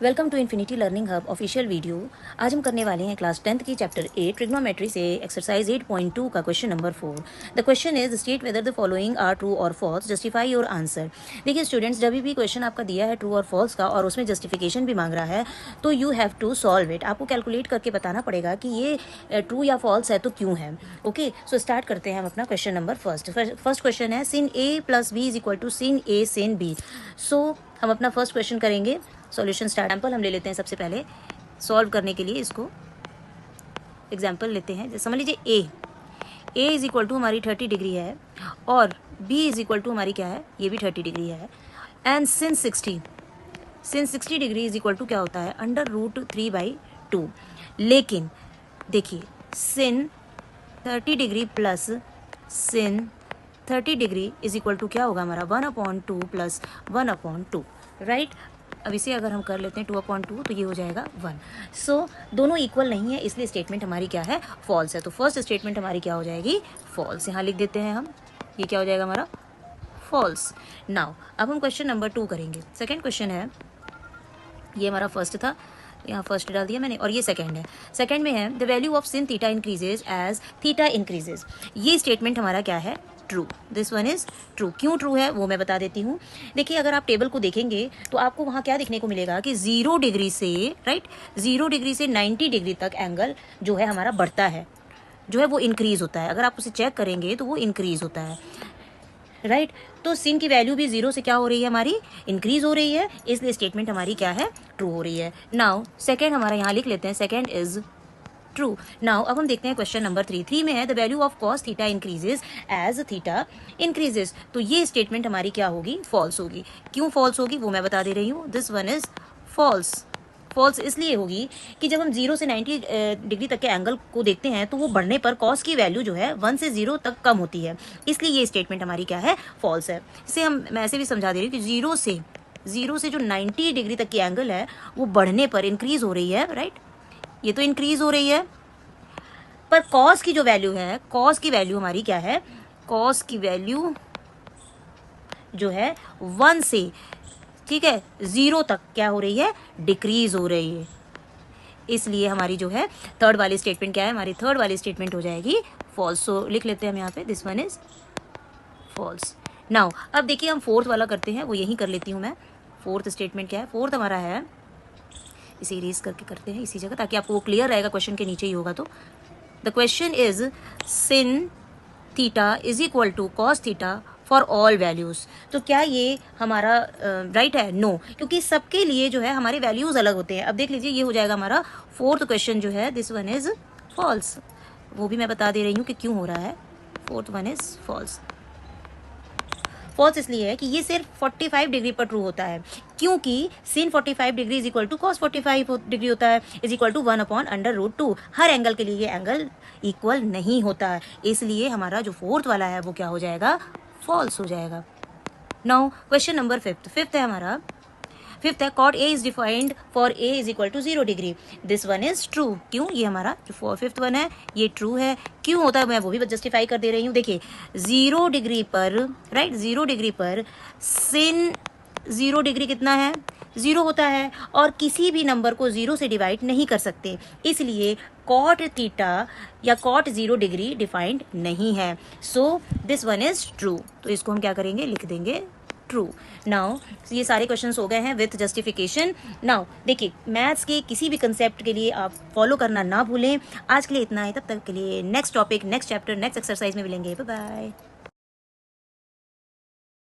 Welcome to infinity learning hub official video. आज हम करने वाले हैं क्लास 10th की चैप्टर 8 ट्रिग्नोमेट्री से एक्सरसाइज 8.2 का question number 4। The question is state whether the following are true और फॉल्स, जस्टिफाई योर आंसर। देखिए स्टूडेंट्स, जब भी क्वेश्चन आपका दिया है ट्रू और फॉल्स का और उसमें जस्टिफिकेशन भी मांग रहा है तो you have to solve it. आपको कैलकुलेट करके बताना पड़ेगा कि ये ट्रू या फॉल्स है तो क्यों है। ओके, सो स्टार्ट करते हैं हम अपना क्वेश्चन नंबर फर्स्ट क्वेश्चन है sin a plus B is equal to sin a sin b। So हम अपना फर्स्ट क्वेश्चन करेंगे। सॉल्यूशन स्टार्ट एग्जाम्पल हम ले लेते हैं। सबसे पहले सॉल्व करने के लिए इसको एग्जाम्पल लेते हैं। समझ लीजिए ए इज इक्वल टू हमारी 30 डिग्री है और बी इज इक्वल टू हमारी क्या है, ये भी 30 डिग्री है। And sin 60 degree is equal to क्या होता है, √3/2। लेकिन देखिए sin 30 degree plus sin 30 degree is equal to क्या होगा हमारा 1/2 प्लस 1/2, राइट। अब इसे अगर हम कर लेते हैं 2/2 तो ये हो जाएगा 1। सो दोनों इक्वल नहीं है, इसलिए स्टेटमेंट हमारी क्या है, फॉल्स है। तो फर्स्ट स्टेटमेंट हमारी क्या हो जाएगी, फॉल्स। यहाँ लिख देते हैं हम, ये क्या हो जाएगा हमारा फॉल्स। नाउ अब हम क्वेश्चन नंबर 2 करेंगे। सेकेंड क्वेश्चन है, ये हमारा फर्स्ट था, यहाँ फर्स्ट डाल दिया मैंने, और ये सेकंड है। सेकंड में है the value of sin theta increases as theta increases. ये स्टेटमेंट हमारा क्या है, true. This one is true. क्यों ट्रू है वो मैं बता देती हूँ। देखिए अगर आप टेबल को देखेंगे तो आपको वहाँ क्या देखने को मिलेगा कि 0 डिग्री से 90 डिग्री तक एंगल जो है हमारा बढ़ता है, जो है वो इंक्रीज होता है। अगर आप उसे चेक करेंगे तो वो इंक्रीज होता है, राइट। तो सिन की वैल्यू भी 0 से क्या हो रही है, हमारी इंक्रीज हो रही है, इसलिए स्टेटमेंट हमारी क्या है, ट्रू हो रही है। नाउ सेकेंड हमारा यहाँ लिख लेते हैं, सेकेंड इज ट्रू। नाउ अब हम देखते हैं क्वेश्चन नंबर 3 में है the value of cos theta increases as theta increases. तो ये स्टेटमेंट हमारी क्या होगी, फॉल्स होगी। क्यों फॉल्स होगी वो मैं बता दे रही हूँ। This one is false. False इसलिए होगी कि जब हम 0 से 90 डिग्री तक के एंगल को देखते हैं तो वो बढ़ने पर कॉस की वैल्यू जो है 1 से 0 तक कम होती है, इसलिए ये स्टेटमेंट हमारी क्या है, फॉल्स है। इसे मैं ऐसे भी समझा दे रही हूँ कि 0 से जो 90 डिग्री तक की एंगल है वो बढ़ने पर इंक्रीज हो रही है, राइट। ये तो इंक्रीज हो रही है, पर कॉस की जो वैल्यू है, कॉस की वैल्यू हमारी क्या है, कॉस की वैल्यू जो है 1 से, ठीक है, 0 तक क्या हो रही है, डिक्रीज हो रही है। इसलिए हमारी जो है थर्ड वाली स्टेटमेंट क्या है, हमारी थर्ड वाली स्टेटमेंट हो जाएगी फॉल्स। सो लिख लेते हैं हम यहाँ पे, this one is false. Now अब देखिए हम फोर्थ वाला करते हैं, वो यही कर लेती हूँ मैं। फोर्थ स्टेटमेंट क्या है, फोर्थ हमारा है, इसे इरेज करके करते हैं इसी जगह ताकि आपको वो क्लियर रहेगा, क्वेश्चन के नीचे ही होगा। तो the question is sin theta is equal to cos theta for all values. तो क्या ये हमारा राइट है, नो, क्योंकि सबके लिए जो है हमारे वैल्यूज अलग होते हैं। अब देख लीजिए ये हो जाएगा हमारा फोर्थ क्वेश्चन जो है, दिस वन इज फॉल्स। वो भी मैं बता दे रही हूँ कि क्यों हो रहा है, fourth one is false. False इसलिए है कि ये सिर्फ 45 डिग्री पर ट्रू होता है, क्योंकि sin 45 degree is equal to cos 45 degree होता है, इज इक्वल टू 1/√2। हर एंगल के लिए ये एंगल इक्वल नहीं होता है, इसलिए हमारा जो फोर्थ वाला है वो क्या हो जाएगा, फॉल्स हो जाएगा। नाउ क्वेश्चन नंबर फिफ्थ है हमारा। फिफ्थ है cot A is defined for A is equal to 0 degree. This one is true. क्यों, ये हमारा जो फिफ्थ वन है ये ट्रू है। क्यों होता है मैं वो भी जस्टिफाई कर दे रही हूँ। देखिए 0 डिग्री पर, राइट, 0 डिग्री पर सिन 0 डिग्री कितना है, 0 होता है, और किसी भी नंबर को 0 से डिवाइड नहीं कर सकते, इसलिए कॉट थीटा या कॉट 0 डिग्री डिफाइंड नहीं है। So this one is true. तो इसको हम क्या करेंगे, लिख देंगे ट्रू। नाउ ये सारे क्वेश्चंस हो गए हैं विथ जस्टिफिकेशन। नाउ देखिए मैथ्स के किसी भी कंसेप्ट के लिए आप फॉलो करना ना भूलें। आज के लिए इतना है, तब तक के लिए next topic, next chapter, next exercise में मिलेंगे। Bye bye.